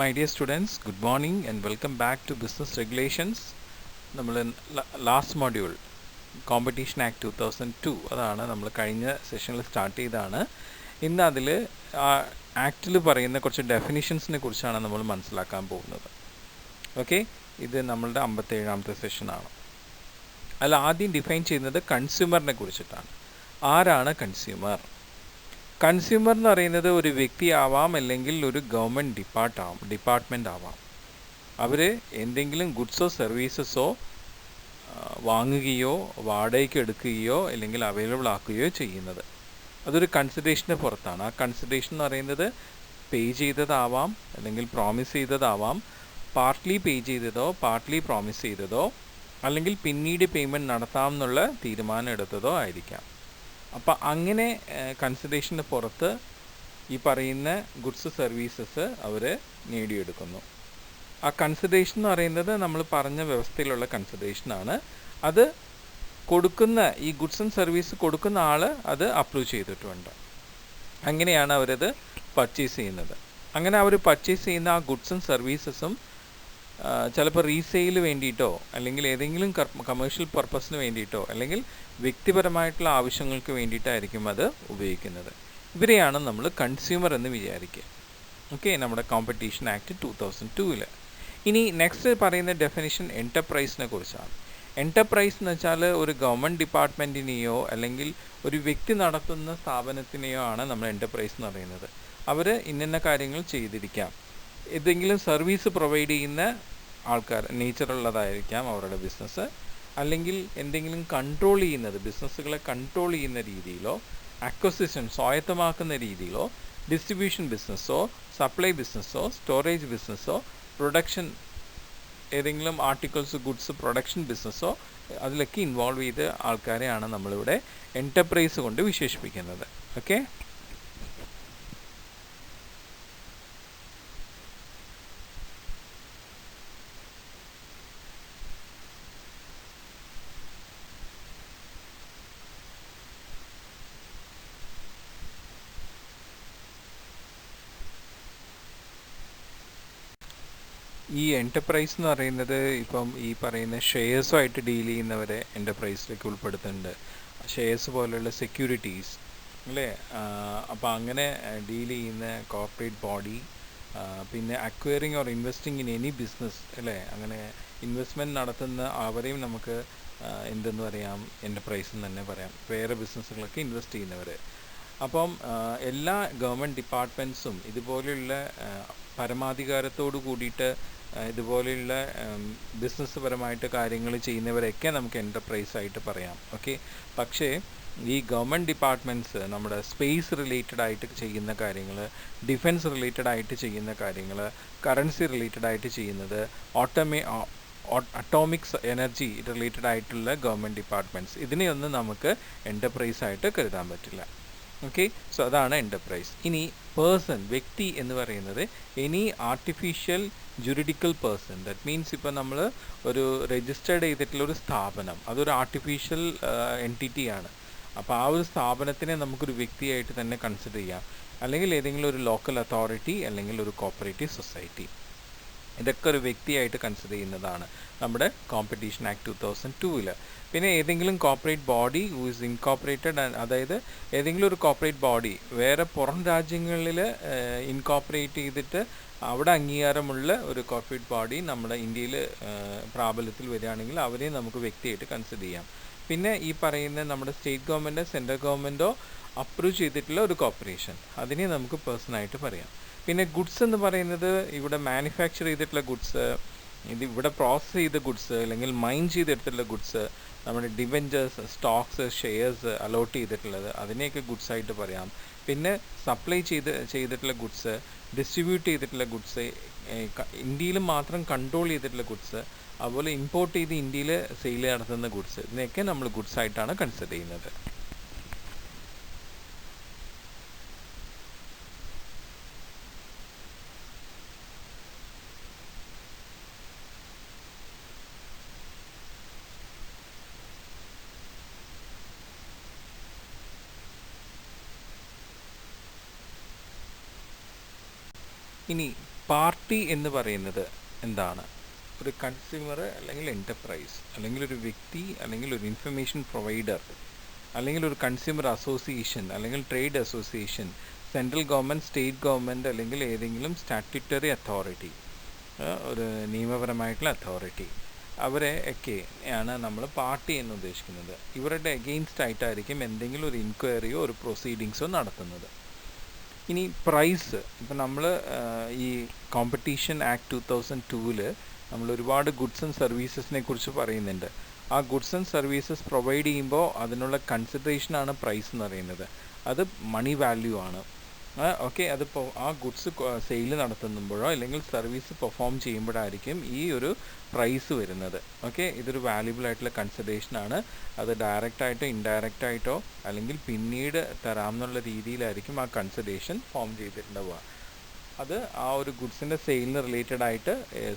My dear students, good morning and welcome back to Business Regulations. നമ്മൾ last module competition act 2002 അതാണ് നമ്മൾ കഴിഞ്ഞ സെഷനിൽ സ്റ്റാർട്ട് ചെയ്തതാണ്. ഇന്ന് അതിൽ ആക്റ്റിൽ പറയുന്ന കുറച്ച് ഡെഫിനിഷൻസിനെ കുറിച്ചാണ് നമ്മൾ മനസ്സിലാക്കാൻ പോകുന്നത്. ഓക്കെ, ഇത് നമ്മളുടെ 57ാമത്തെ സെഷനാണ്. അതിൽ ആദ്യം ഡിഫൈൻ ചെയ്യുന്നത് കൺസ്യൂമറിനെ കുറിച്ചിട്ടാണ്. ആരാണ് കൺസ്യൂമർ? കൺസ്യൂമർ എന്ന് പറയുന്നത് ഒരു വ്യക്തിയാവാം, അല്ലെങ്കിൽ ഒരു ഗവൺമെൻറ് ഡിപ്പാർട്ട്മെൻ്റ് ആവാം. അവർ എന്തെങ്കിലും ഗുഡ്സോ സർവീസസോ വാങ്ങുകയോ വാടകയ്ക്ക് എടുക്കുകയോ അല്ലെങ്കിൽ അവൈലബിൾ ആക്കുകയോ ചെയ്യുന്നത്. അതൊരു കൺസിഡറേഷന് പുറത്താണ്. ആ കൺസിഡറേഷൻ എന്ന് പറയുന്നത് പേ ചെയ്തതാവാം, അല്ലെങ്കിൽ പ്രോമിസ് ചെയ്തതാവാം, പാർട്ട്ലി പേ ചെയ്തതോ പാർട്ട്ലി പ്രോമിസ് ചെയ്തതോ, അല്ലെങ്കിൽ പിന്നീട് പേയ്മെൻറ്റ് നടത്താമെന്നുള്ള തീരുമാനം എടുത്തതോ ആയിരിക്കാം. അപ്പോൾ അങ്ങനെ കൺസിഡറേഷന് പുറത്ത് ഈ പറയുന്ന ഗുഡ്സ് സർവീസസ് അവർ നേടിയെടുക്കുന്നു. ആ കൺസിഡറേഷൻ എന്ന് പറയുന്നത് നമ്മൾ പറഞ്ഞ വ്യവസ്ഥയിലുള്ള കൺസിഡറേഷനാണ്. അത് കൊടുക്കുന്ന ഈ ഗുഡ്സ് ആൻഡ് സർവീസ് കൊടുക്കുന്ന ആൾ അത് അപ്രൂവ് ചെയ്തിട്ടുണ്ട്. അങ്ങനെയാണ് അവരത് പർച്ചേസ് ചെയ്യുന്നത്. അങ്ങനെ അവർ പർച്ചേസ് ചെയ്യുന്ന ആ ഗുഡ്സ് ആൻഡ് സർവീസസും ചിലപ്പോൾ റീസെയിൽ വേണ്ടിയിട്ടോ, അല്ലെങ്കിൽ ഏതെങ്കിലും കമേഴ്ഷ്യൽ പർപ്പസിന് വേണ്ടിയിട്ടോ, അല്ലെങ്കിൽ വ്യക്തിപരമായിട്ടുള്ള ആവശ്യങ്ങൾക്ക് വേണ്ടിയിട്ടായിരിക്കും അത് ഉപയോഗിക്കുന്നത്. ഇവരെയാണ് നമ്മൾ കൺസ്യൂമർ എന്ന് വിചാരിക്കുക. ഓക്കെ, നമ്മുടെ കോമ്പറ്റീഷൻ ആക്ട് 2002. ഇനി നെക്സ്റ്റ് പറയുന്ന ഡെഫിനിഷൻ എൻ്റർപ്രൈസിനെ കുറിച്ചാണ്. എൻ്റർപ്രൈസ് എന്ന് വെച്ചാൽ ഒരു ഗവൺമെൻറ് ഡിപ്പാർട്ട്മെൻറ്റിനെയോ അല്ലെങ്കിൽ ഒരു വ്യക്തി നടത്തുന്ന സ്ഥാപനത്തിനെയോ ആണ് നമ്മൾ എൻ്റർപ്രൈസ് എന്ന് പറയുന്നത്. അവർ ഇന്ന കാര്യങ്ങൾ ചെയ്തിരിക്കാം. ഏതെങ്കിലും സർവീസ് പ്രൊവൈഡ് ചെയ്യുന്ന ആൾക്കാർ, നേച്ചറുള്ളതായിരിക്കാം അവരുടെ ബിസിനസ്, അല്ലെങ്കിൽ എന്തെങ്കിലും കൺട്രോൾ ചെയ്യുന്നത്, ബിസിനസ്സുകളെ കൺട്രോൾ ചെയ്യുന്ന രീതിയിലോ, അക്വസിഷൻ സ്വായത്തമാക്കുന്ന രീതിയിലോ, ഡിസ്ട്രിബ്യൂഷൻ ബിസിനസ്സോ, സപ്ലൈ ബിസിനസ്സോ, സ്റ്റോറേജ് ബിസിനസ്സോ, പ്രൊഡക്ഷൻ ഏതെങ്കിലും ആർട്ടിക്കിൾസ് ഗുഡ്സ് പ്രൊഡക്ഷൻ ബിസിനസ്സോ, അതിലൊക്കെ ഇൻവോൾവ് ചെയ്ത ആൾക്കാരെയാണ് നമ്മളിവിടെ എൻ്റർപ്രൈസ് കൊണ്ട് വിശേഷിപ്പിക്കുന്നത്. ഓക്കെ, ഈ എൻ്റർപ്രൈസ് എന്ന് പറയുന്നത് ഇപ്പം ഈ പറയുന്ന ഷെയർസുമായിട്ട് ഡീൽ ചെയ്യുന്നവരെ എൻ്റർപ്രൈസിലേക്ക് ഉൾപ്പെടുത്തുന്നുണ്ട്. ഷെയർസ് പോലെയുള്ള സെക്യൂരിറ്റീസ് അല്ലേ. അപ്പോൾ അങ്ങനെ ഡീൽ ചെയ്യുന്ന കോർപ്പറേറ്റ് ബോഡി, പിന്നെ acquiring or investing in any business അല്ലേ, അങ്ങനെ ഇൻവെസ്റ്റ്മെൻറ്റ് നടത്തുന്ന അവരെയും നമുക്ക് എന്തെന്ന് പറയാം, എൻ്റർപ്രൈസ് എന്ന് തന്നെ പറയാം. വേറെ ബിസിനസ്സുകളൊക്കെ ഇൻവെസ്റ്റ് ചെയ്യുന്നവർ. അപ്പം എല്ലാ ഗവൺമെൻറ് ഡിപ്പാർട്ട്മെൻറ്റ്സും ഇതുപോലെയുള്ള പരമാധികാരത്തോടു കൂടിയിട്ട് ഇതുപോലെയുള്ള ബിസിനസ് പരമായിട്ട് കാര്യങ്ങൾ ചെയ്യുന്നവരൊക്കെ നമുക്ക് എൻ്റർപ്രൈസ് ആയിട്ട് പറയാം. ഓക്കെ, പക്ഷേ ഈ ഗവൺമെൻറ് ഡിപ്പാർട്ട്മെൻറ്റ്സ് നമ്മുടെ സ്പേസ് റിലേറ്റഡ് ആയിട്ട് ചെയ്യുന്ന കാര്യങ്ങൾ, ഡിഫൻസ് റിലേറ്റഡ് ആയിട്ട് ചെയ്യുന്ന കാര്യങ്ങൾ, കറൻസി റിലേറ്റഡ് ആയിട്ട് ചെയ്യുന്നത്, അറ്റോമിക്സ് എനർജി റിലേറ്റഡ് ആയിട്ടുള്ള ഗവൺമെൻറ് ഡിപ്പാർട്ട്മെൻറ്റ്സ്, ഇതിനെയൊന്നും നമുക്ക് എൻ്റർപ്രൈസ് ആയിട്ട് കരുതാൻ പറ്റില്ല. ഓക്കെ, സോ അതാണ് എൻ്റർപ്രൈസ്. ഇനി പേഴ്സൺ, വ്യക്തി എന്ന് പറയുന്നത് any artificial juridical person. That means ഇപ്പോൾ നമ്മൾ ഒരു രജിസ്റ്റേർഡ് ചെയ്തിട്ടുള്ള ഒരു സ്ഥാപനം, അതൊരു ആർട്ടിഫിഷ്യൽ എൻറ്റിറ്റിയാണ്. അപ്പോൾ ആ ഒരു സ്ഥാപനത്തിനെ നമുക്കൊരു വ്യക്തിയായിട്ട് തന്നെ കൺസിഡർ ചെയ്യാം, അല്ലെങ്കിൽ ഏതെങ്കിലും ഒരു ലോക്കൽ അതോറിറ്റി, അല്ലെങ്കിൽ ഒരു കോപ്പറേറ്റീവ് സൊസൈറ്റി. ഇതൊക്കെ ഒരു വ്യക്തിയായിട്ട് കൺസിഡർ ചെയ്യുന്നതാണ് നമ്മുടെ കോമ്പറ്റീഷൻ ആക്ട് 2002. പിന്നെ ഏതെങ്കിലും corporate body who is incorporated, അതായത് ഏതെങ്കിലും ഒരു കോർപ്പറേറ്റ് ബോഡി വേറെ പുറം രാജ്യങ്ങളിൽ ഇൻകോപ്പറേറ്റ് ചെയ്തിട്ട് അവിടെ അംഗീകാരമുള്ള ഒരു കോർപ്പറേറ്റ് ബോഡി നമ്മുടെ ഇന്ത്യയിൽ പ്രാബല്യത്തിൽ വരികയാണെങ്കിൽ അവരെ നമുക്ക് വ്യക്തിയായിട്ട് കൺസിഡർ ചെയ്യാം. പിന്നെ ഈ പറയുന്ന നമ്മുടെ സ്റ്റേറ്റ് ഗവൺമെൻറ്റോ സെൻട്രൽ ഗവൺമെൻറ്റോ അപ്രൂവ് ചെയ്തിട്ടുള്ള ഒരു കോർപ്പറേഷൻ, അതിനെ നമുക്ക് പേഴ്സണായിട്ട് പറയാം. പിന്നെ ഗുഡ്സ് എന്ന് പറയുന്നത് ഇവിടെ മാനുഫാക്ചർ ചെയ്തിട്ടുള്ള ഗുഡ്സ്, ഇവിടെ പ്രോസസ്സ് ചെയ്ത ഗുഡ്സ്, അല്ലെങ്കിൽ മൈൻ ചെയ്തെടുത്തിട്ടുള്ള ഗുഡ്സ്, നമ്മുടെ ഡിവെഞ്ചേഴ്സ്, സ്റ്റോക്സ്, ഷെയർസ് അലോട്ട് ചെയ്തിട്ടുള്ളത്, അതിനെയൊക്കെ ഗുഡ്സായിട്ട് പറയാം. പിന്നെ സപ്ലൈ ചെയ്തിട്ടുള്ള ഗുഡ്സ്, ഡിസ്ട്രിബ്യൂട്ട് ചെയ്തിട്ടുള്ള ഗുഡ്സ്, ഇന്ത്യയിൽ മാത്രം കൺട്രോൾ ചെയ്തിട്ടുള്ള ഗുഡ്സ്, അതുപോലെ ഇമ്പോർട്ട് ചെയ്ത് ഇന്ത്യയിൽ സെയിൽ നടത്തുന്ന ഗുഡ്സ്, ഇതിനെയൊക്കെ നമ്മൾ ഗുഡ്സായിട്ടാണ് കൺസിഡർ ചെയ്യുന്നത്. ഇനി പാർട്ടി എന്ന് പറയുന്നത് എന്താണ്? ഒരു കൺസ്യൂമർ അല്ലെങ്കിൽ എൻ്റർപ്രൈസ് അല്ലെങ്കിൽ ഒരു വ്യക്തി അല്ലെങ്കിൽ ഒരു ഇൻഫർമേഷൻ പ്രൊവൈഡർ അല്ലെങ്കിൽ ഒരു കൺസ്യൂമർ അസോസിയേഷൻ അല്ലെങ്കിൽ trade association, central government, state government അല്ലെങ്കിൽ ഏതെങ്കിലും സ്റ്റാറ്റ്യൂട്ടറി അതോറിറ്റി, ഒരു നിയമപരമായിട്ടുള്ള അതോറിറ്റി, അവരെ ഒക്കെ ആണ് നമ്മൾ പാർട്ടി എന്ന് ഉദ്ദേശിക്കുന്നത്. ഇവരുടെ എഗെയിൻസ്റ്റ് ആയിട്ടായിരിക്കും എന്തെങ്കിലും ഒരു ഇൻക്വയറിയോ ഒരു പ്രൊസീഡിങ്സോ നടത്തുന്നത്. ഇനി പ്രൈസ്, ഇപ്പം നമ്മൾ ഈ കോമ്പറ്റീഷൻ ആക്ട് 2002 നമ്മൾ ഒരുപാട് ഗുഡ്സ് ആൻഡ് സർവീസസിനെ കുറിച്ച് പറയുന്നുണ്ട്. ആ ഗുഡ്സ് ആൻഡ് സർവീസസ് പ്രൊവൈഡ് ചെയ്യുമ്പോൾ അതിനുള്ള കൺസിഡറേഷനാണ് പ്രൈസ് എന്ന് പറയുന്നത്. അത് മണി വാല്യൂ ആണ്. ഓക്കെ, അതിപ്പോൾ ആ ഗുഡ്സ് സെയിൽ നടത്തുമ്പോഴോ അല്ലെങ്കിൽ സർവീസ് പെർഫോം ചെയ്യുമ്പോഴായിരിക്കും ഈ ഒരു പ്രൈസ് വരുന്നത്. ഓക്കെ, ഇതൊരു വാല്യുബിൾ ആയിട്ടുള്ള കൺസിഡറേഷനാണ്. അത് ഡയറക്റ്റായിട്ടോ ഇൻഡയറക്റ്റ് ആയിട്ടോ അല്ലെങ്കിൽ പിന്നീട് തരാമെന്നുള്ള രീതിയിലായിരിക്കും ആ കൺസിഡറേഷൻ ഫോം ചെയ്തിട്ടുണ്ടാവുക. അത് ആ ഒരു ഗുഡ്സിൻ്റെ സെയിലിന് റിലേറ്റഡ് ആയിട്ട്,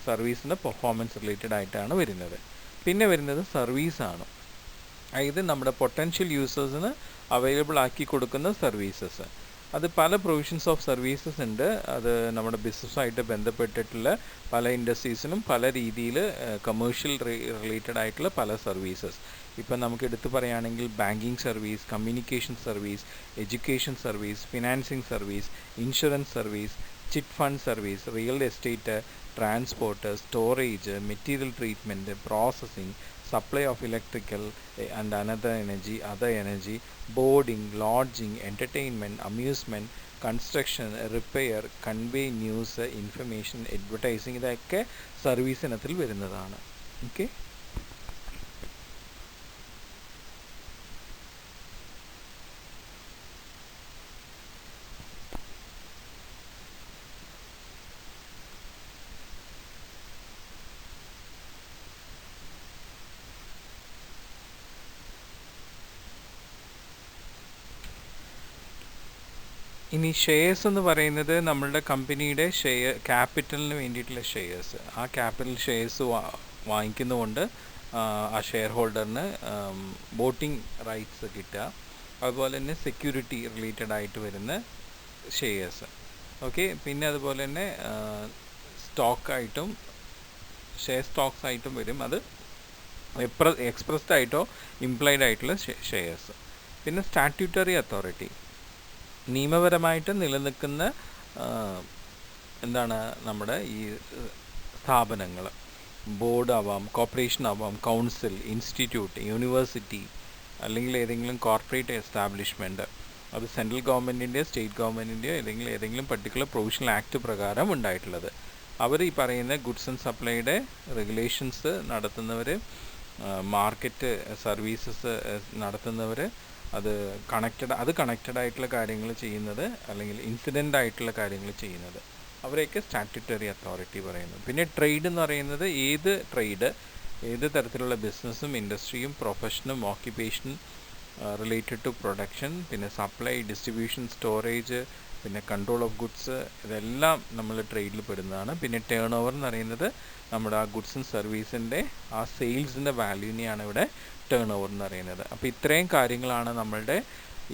സർവീസിൻ്റെ പെർഫോമൻസ് റിലേറ്റഡ് ആയിട്ടാണ് വരുന്നത്. പിന്നെ വരുന്നത് സർവീസാണ്. അതായത് നമ്മുടെ പൊട്ടൻഷ്യൽ യൂസേഴ്സിന് അവൈലബിൾ ആക്കി കൊടുക്കുന്ന സർവീസസ്. അത് പല പ്രൊവിഷൻസ് ഓഫ് സർവീസസ് ഉണ്ട്. അത് നമ്മുടെ ബിസിനസ്സായിട്ട് ബന്ധപ്പെട്ടിട്ടുള്ള പല ഇൻഡസ്ട്രീസിനും പല രീതിയിൽ കമേഴ്ഷ്യൽ റിലേറ്റഡ് ആയിട്ടുള്ള പല സർവീസസ്. ഇപ്പം നമുക്ക് എടുത്തു പറയുകയാണെങ്കിൽ banking service, communication service, education service, financing service, insurance service, chit fund service, real estate, transport, storage, material treatment, processing, supply of electrical and other energy, boarding, lodging, entertainment, amusement, construction, repair, convey news, information, advertising, ഇതൊക്കെ service ഇനത്തിൽ വരുന്നതാണ്. Okay, ഇനി shares എന്ന് പറയുന്നത് നമ്മളുടെ കമ്പനിയുടെ ക്യാപിറ്റലിന് വേണ്ടിയിട്ടുള്ള shares. ആ ക്യാപിറ്റൽ ഷെയർസ് വാങ്ങിക്കുന്നതുകൊണ്ട് ആ ഷെയർ ഹോൾഡറിന് വോട്ടിംഗ് റൈറ്റ്സ് കിട്ടുക. അതുപോലെ തന്നെ സെക്യൂരിറ്റി റിലേറ്റഡ് ആയിട്ട് വരുന്ന ഷെയർസ്. ഓക്കെ, പിന്നെ അതുപോലെ തന്നെ സ്റ്റോക്കായിട്ടും ഷെയർ സ്റ്റോക്സ് ആയിട്ടും വരും. അത് എക്സ്പ്രസ്ഡ് ആയിട്ടോ ഇംപ്ലൈഡ് ആയിട്ടുള്ള ഷെയർസ്. പിന്നെ സ്റ്റാറ്റ്യൂട്ടറി അതോറിറ്റി, നിയമപരമായിട്ട് നിലനിൽക്കുന്ന എന്താണ് നമ്മുടെ ഈ സ്ഥാപനങ്ങൾ, ബോർഡ് ആവാം, കോർപ്പറേഷൻ ആവാം, കൗൺസിൽ, ഇൻസ്റ്റിറ്റ്യൂട്ട്, യൂണിവേഴ്സിറ്റി അല്ലെങ്കിൽ ഏതെങ്കിലും കോർപ്പറേറ്റ് എസ്റ്റാബ്ലിഷ്മെൻറ്റ്, അത് സെൻട്രൽ ഗവൺമെൻറ്റിൻ്റെയോ സ്റ്റേറ്റ് ഗവൺമെൻറ്റിൻ്റെയോ ഏതെങ്കിലും പർട്ടിക്കുലർ പ്രൊവിഷണൽ ആക്ട് പ്രകാരം ഉണ്ടായിട്ടുള്ളത്. അവർ ഈ പറയുന്ന ഗുഡ്സ് ആൻഡ് സപ്ലൈയുടെ റെഗുലേഷൻസ് നടത്തുന്നവർ, മാർക്കറ്റ് സർവീസസ് നടത്തുന്നവർ, അത് കണക്റ്റഡ് ആയിട്ടുള്ള കാര്യങ്ങൾ ചെയ്യുന്നത് അല്ലെങ്കിൽ ഇൻസിഡൻ്റ് ആയിട്ടുള്ള കാര്യങ്ങൾ ചെയ്യുന്നത്, അവരെയൊക്കെ സ്റ്റാറ്റ്യൂട്ടറി അതോറിറ്റി പറയുന്നു. പിന്നെ ട്രേഡ് എന്ന് പറയുന്നത് ഏത് തരത്തിലുള്ള ബിസിനസ്സും ഇൻഡസ്ട്രിയും പ്രൊഫഷനും ഓക്യുപ്പേഷനും റിലേറ്റഡ് ടു പ്രൊഡക്ഷൻ, പിന്നെ സപ്ലൈ, ഡിസ്ട്രിബ്യൂഷൻ, സ്റ്റോറേജ്, പിന്നെ കൺട്രോൾ ഓഫ് ഗുഡ്സ്, ഇതെല്ലാം നമ്മൾ ട്രേഡിൽ പെടുന്നതാണ്. പിന്നെ ടേൺ ഓവർ എന്ന് പറയുന്നത് നമ്മുടെ ആ ഗുഡ്സ് ആൻഡ് സർവീസിൻ്റെ ആ സെയിൽസിൻ്റെ വാല്യൂവിനെയാണ് ഇവിടെ ടേൺ ഓവർ എന്ന് പറയുന്നത്. അപ്പോൾ ഇത്രയും കാര്യങ്ങളാണ് നമ്മളുടെ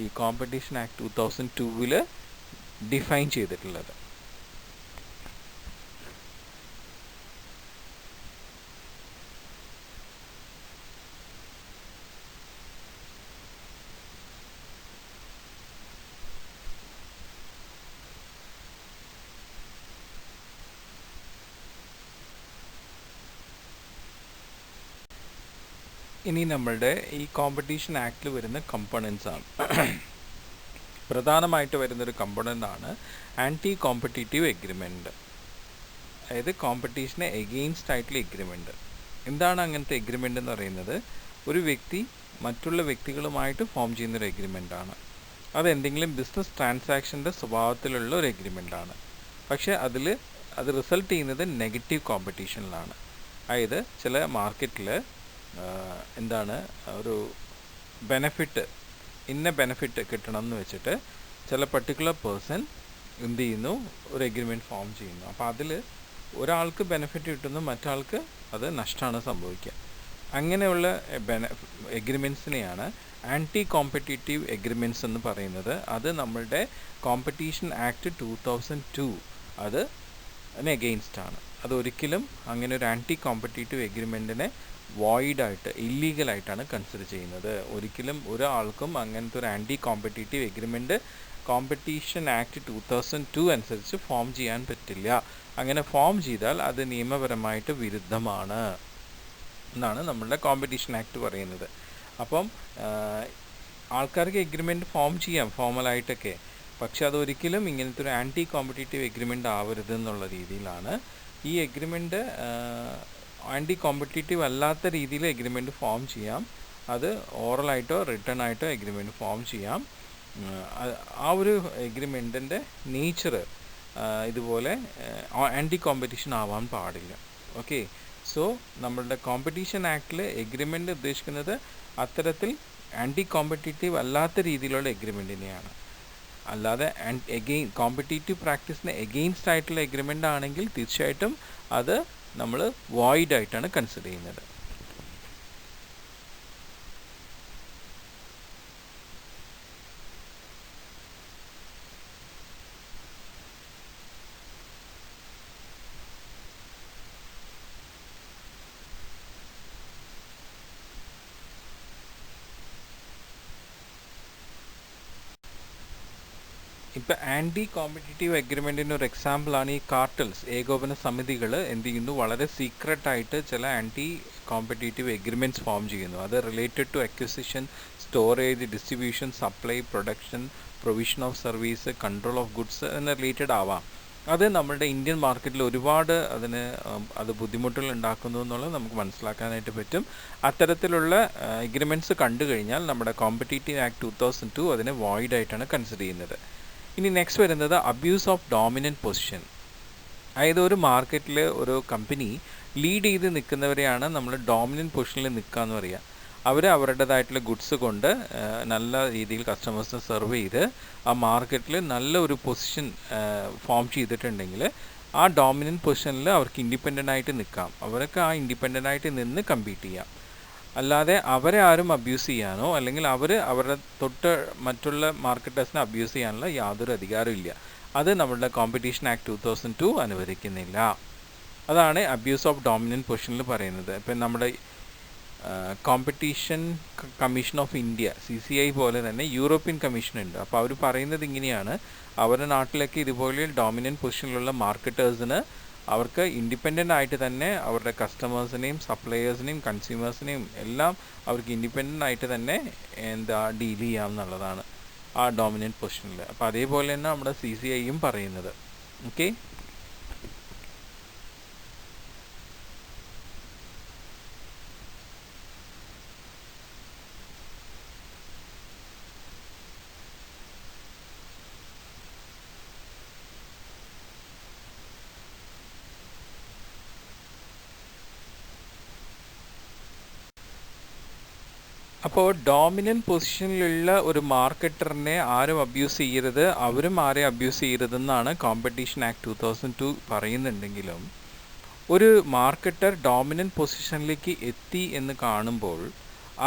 ഈ കോമ്പറ്റീഷൻ ആക്ട് 2002 ഡിഫൈൻ ചെയ്തിട്ടുള്ളത്. ഇനി നമ്മളുടെ ഈ കോമ്പറ്റീഷൻ ആക്ടിൽ വരുന്ന കമ്പോണൻസ് ആണ്. പ്രധാനമായിട്ട് വരുന്നൊരു കമ്പോണൻ്റാണ് ആൻറ്റി കോമ്പറ്റീറ്റീവ് എഗ്രിമെൻറ്റ്. അതായത് കോമ്പറ്റീഷനെ എഗെയിൻസ്റ്റ് ആയിട്ടുള്ള എഗ്രിമെൻറ്റ്. എന്താണ് അങ്ങനത്തെ എഗ്രിമെൻ്റ് എന്ന് പറയുന്നത്? ഒരു വ്യക്തി മറ്റുള്ള വ്യക്തികളുമായിട്ട് ഫോം ചെയ്യുന്നൊരു എഗ്രിമെൻ്റാണ്. അതെന്തെങ്കിലും ബിസിനസ് ട്രാൻസാക്ഷൻ്റെ സ്വഭാവത്തിലുള്ള ഒരു എഗ്രിമെൻ്റാണ്. പക്ഷേ അത് റിസൾട്ട് ചെയ്യുന്നത് നെഗറ്റീവ് കോമ്പറ്റീഷനിലാണ്. അതായത് ചില മാർക്കറ്റിൽ എന്താണ് ഒരു ബെനഫിറ്റ് കിട്ടണം എന്ന് വെച്ചിട്ട് ചില പർട്ടിക്കുലർ പേഴ്സൺ എന്ത് ചെയ്യുന്നു, ഒരു എഗ്രിമെൻറ്റ് ഫോം ചെയ്യുന്നു. അപ്പോൾ അതിൽ ഒരാൾക്ക് ബെനഫിറ്റ് കിട്ടുന്നു, മറ്റാൾക്ക് അത് നഷ്ടമാണ് സംഭവിക്കുക. അങ്ങനെയുള്ള എഗ്രിമെൻറ്റ്സിനെയാണ് ആൻറ്റി കോമ്പറ്റീറ്റീവ് എഗ്രിമെൻറ്റ്സ് എന്ന് പറയുന്നത്. അത് നമ്മളുടെ കോമ്പറ്റീഷൻ ആക്ട് 2002 അത് എഗെയിൻസ്റ്റ് ആണ്. അതൊരിക്കലും അങ്ങനെ ഒരു ആൻറ്റി കോമ്പറ്റീറ്റീവ് എഗ്രിമെൻറ്റിനെ വോയിഡായിട്ട് ഇല്ലീഗലായിട്ടാണ് കൺസിഡർ ചെയ്യുന്നത്. ഒരിക്കലും ഒരാൾക്കും അങ്ങനത്തെ ഒരു anti competitive agreement competition act 2002 അനുസരിച്ച് ഫോം ചെയ്യാൻ പറ്റില്ല. അങ്ങനെ ഫോം ചെയ്താൽ അത് നിയമപരമായിട്ട് വിരുദ്ധമാണ് എന്നാണ് നമ്മളുടെ കോമ്പറ്റീഷൻ ആക്ട് പറയുന്നത്. അപ്പം ആൾക്കാർക്ക് എഗ്രിമെൻറ്റ് ഫോം ചെയ്യാം ഫോർമലായിട്ടൊക്കെ, പക്ഷെ അതൊരിക്കലും ഇങ്ങനത്തെ ഒരു ആൻറ്റി കോമ്പറ്റീറ്റീവ് എഗ്രിമെൻ്റ് ആവരുത് എന്നുള്ള രീതിയിലാണ്. ഈ എഗ്രിമെൻറ്റ് ആൻറ്റി കോമ്പറ്റീറ്റീവ് അല്ലാത്ത രീതിയിൽ എഗ്രിമെൻറ്റ് ഫോം ചെയ്യാം. അത് ഓറലായിട്ടോ റിട്ടേൺ ആയിട്ടോ എഗ്രിമെൻറ്റ് ഫോം ചെയ്യാം. ആ ഒരു എഗ്രിമെൻറ്റിൻ്റെ നേച്ചർ ഇതുപോലെ ആൻറ്റി കോമ്പറ്റീഷൻ ആവാൻ പാടില്ല. ഓക്കെ, സോ നമ്മളുടെ കോമ്പറ്റീഷൻ ആക്ടിൽ എഗ്രിമെൻ്റ് ഉദ്ദേശിക്കുന്നത് അത്തരത്തിൽ ആൻറ്റി കോമ്പറ്റീറ്റീവ് അല്ലാത്ത രീതിയിലുള്ള എഗ്രിമെൻറ്റിനെയാണ്. അല്ലാതെ കോമ്പറ്റീറ്റീവ് പ്രാക്ടീസിന് എഗെയിൻസ്റ്റ് ആയിട്ടുള്ള എഗ്രിമെൻ്റ് ആണെങ്കിൽ തീർച്ചയായിട്ടും അത് നമ്മൾ വോയിഡ് ആയിട്ടാണ് കൺസിഡർ ചെയ്യുന്നത്. ഇപ്പോൾ ആൻറ്റി കോമ്പറ്റീറ്റീവ് എഗ്രിമെൻറ്റിന് ഒരു എക്സാമ്പിളാണ് ഈ കാർട്ടൽസ്. ഏകോപന സമിതികൾ എന്ത് ചെയ്യുന്നു, വളരെ സീക്രട്ടായിട്ട് ചില ആൻറ്റി കോമ്പറ്റീറ്റീവ് എഗ്രിമെൻറ്റ്സ് ഫോം ചെയ്യുന്നു. അത് related to acquisition, storage, distribution, supply, production, provision of service, control of goods എന്ന് റിലേറ്റഡ് ആവാം. അത് നമ്മളുടെ ഇന്ത്യൻ മാർക്കറ്റിൽ ഒരുപാട് അത് ബുദ്ധിമുട്ടുകൾ ഉണ്ടാക്കുന്നു എന്നുള്ളത് നമുക്ക് മനസ്സിലാക്കാനായിട്ട് പറ്റും. അത്തരത്തിലുള്ള എഗ്രിമെൻറ്റ്സ് കണ്ടു കഴിഞ്ഞാൽ നമ്മുടെ കോമ്പറ്റീറ്റീവ് ആക്ട് 2002 അതിനെ വോയിഡ് ആയിട്ടാണ് കൺസിഡർ ചെയ്യുന്നത്. ഇനി നെക്സ്റ്റ് വരുന്നത് അബ്യൂസ് ഓഫ് ഡോമിനൻറ്റ് പൊസിഷൻ. അതായത് ഒരു മാർക്കറ്റിൽ ഒരു കമ്പനി ലീഡ് ചെയ്ത് നിൽക്കുന്നവരെയാണ് നമ്മൾ ഡോമിനൻറ്റ് പൊസിഷനിൽ നിൽക്കുക എന്ന് പറയുക. അവർ അവരുടേതായിട്ടുള്ള ഗുഡ്സ് കൊണ്ട് നല്ല രീതിയിൽ കസ്റ്റമേഴ്സിനെ സെർവ് ചെയ്ത് ആ മാർക്കറ്റിൽ നല്ല ഒരു പൊസിഷൻ ഫോം ചെയ്തിട്ടുണ്ടെങ്കിൽ ആ ഡോമിനൻറ്റ് പൊസിഷനിൽ അവർക്ക് ഇൻഡിപെൻഡൻ്റ് ആയിട്ട് നിൽക്കാം. അവർക്ക് ആ ഇൻഡിപെൻഡൻ്റ് ആയിട്ട് നിന്ന് കമ്പീറ്റ് ചെയ്യാം. അല്ലാതെ അവരെ ആരും അബ്യൂസ് ചെയ്യാനോ അല്ലെങ്കിൽ അവരുടെ തൊട്ട് മറ്റുള്ള മാർക്കറ്റേഴ്സിനെ അബ്യൂസ് ചെയ്യാനുള്ള യാതൊരു അധികാരവും ഇല്ല. അത് നമ്മളുടെ കോമ്പറ്റീഷൻ ആക്ട് 2002 അനുവദിക്കുന്നില്ല. അതാണ് അബ്യൂസ് ഓഫ് ഡോമിനൻറ്റ് പൊസിഷനിൽ പറയുന്നത്. ഇപ്പം നമ്മുടെ competition commission of India CCI പോലെ തന്നെ യൂറോപ്യൻ കമ്മീഷൻ ഉണ്ട്. അപ്പോൾ അവർ പറയുന്നത് ഇങ്ങനെയാണ്, അവരുടെ നാട്ടിലൊക്കെ ഇതുപോലെ ഡോമിനൻറ്റ് പൊസിഷനിലുള്ള മാർക്കറ്റേഴ്സിന് അവർക്ക് ഇൻഡിപെൻഡൻ്റ് ആയിട്ട് തന്നെ അവരുടെ കസ്റ്റമേഴ്സിനെയും സപ്ലയേഴ്സിനെയും കൺസ്യൂമേഴ്സിനെയും എല്ലാം അവർക്ക് ഇൻഡിപെൻഡൻ്റ് ആയിട്ട് തന്നെ ഡീൽ ചെയ്യാം എന്നുള്ളതാണ് ആ ഡോമിനൻറ്റ് പൊസിഷനിൽ. അപ്പോൾ അതേപോലെ തന്നെ നമ്മുടെ CCIയും പറയുന്നത്. ഓക്കെ, അപ്പോൾ ഡോമിനൻറ്റ് പൊസിഷനിലുള്ള ഒരു മാർക്കറ്ററിനെ ആരും അബ്യൂസ് ചെയ്യരുത്, അവരും ആരെയും അബ്യൂസ് ചെയ്യരുതെന്നാണ് കോമ്പറ്റീഷൻ ആക്ട് 2002 പറയുന്നുണ്ടെങ്കിലും ഒരു മാർക്കറ്റർ ഡോമിനൻറ്റ് പൊസിഷനിലേക്ക് എത്തി എന്ന് കാണുമ്പോൾ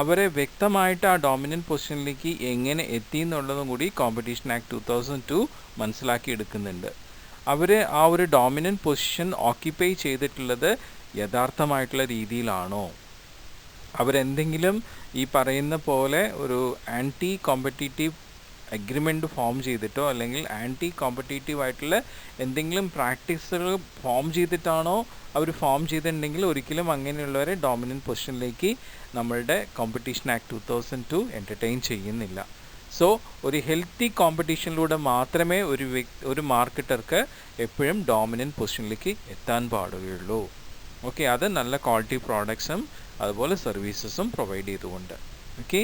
അവരെ വ്യക്തമായിട്ട് ആ ഡോമിനൻറ്റ് പൊസിഷനിലേക്ക് എങ്ങനെ എത്തി എന്നുള്ളതും കൂടി കോമ്പറ്റീഷൻ ആക്ട് 2002 മനസ്സിലാക്കിയെടുക്കുന്നുണ്ട്. അവർ ആ ഒരു ഡോമിനൻറ്റ് പൊസിഷൻ ഓക്യുപ്പൈ ചെയ്തിട്ടുള്ളത് യഥാർത്ഥമായിട്ടുള്ള രീതിയിലാണോ, അവരെന്തെങ്കിലും ഈ പറയുന്ന പോലെ ഒരു ആൻറ്റി കോമ്പറ്റീറ്റീവ് എഗ്രിമെൻറ്റ് ഫോം ചെയ്തിട്ടോ അല്ലെങ്കിൽ ആൻറ്റി കോമ്പറ്റീറ്റീവ് ആയിട്ടുള്ള എന്തെങ്കിലും പ്രാക്ടീസുകൾ ഫോം ചെയ്തിട്ടാണോ അവർ ഫോം ചെയ്തിട്ടുണ്ടെങ്കിൽ ഒരിക്കലും അങ്ങനെയുള്ളവരെ ഡോമിനൻറ്റ് പൊസിഷനിലേക്ക് നമ്മളുടെ കോമ്പറ്റീഷൻ ആക്ട് 2002 എൻ്റർടൈൻ ചെയ്യുന്നില്ല. സോ ഒരു ഹെൽത്തി കോമ്പറ്റീഷനിലൂടെ മാത്രമേ ഒരു മാർക്കറ്റർക്ക് എപ്പോഴും ഡോമിനൻറ്റ് പൊസിഷനിലേക്ക് എത്താൻ പാടുകയുള്ളൂ. ഓക്കെ, അത് നല്ല ക്വാളിറ്റി പ്രോഡക്ട്സും അതുപോലെ സർവീസസും പ്രൊവൈഡ് ചെയ്തുകൊണ്ട്. ഓക്കെ.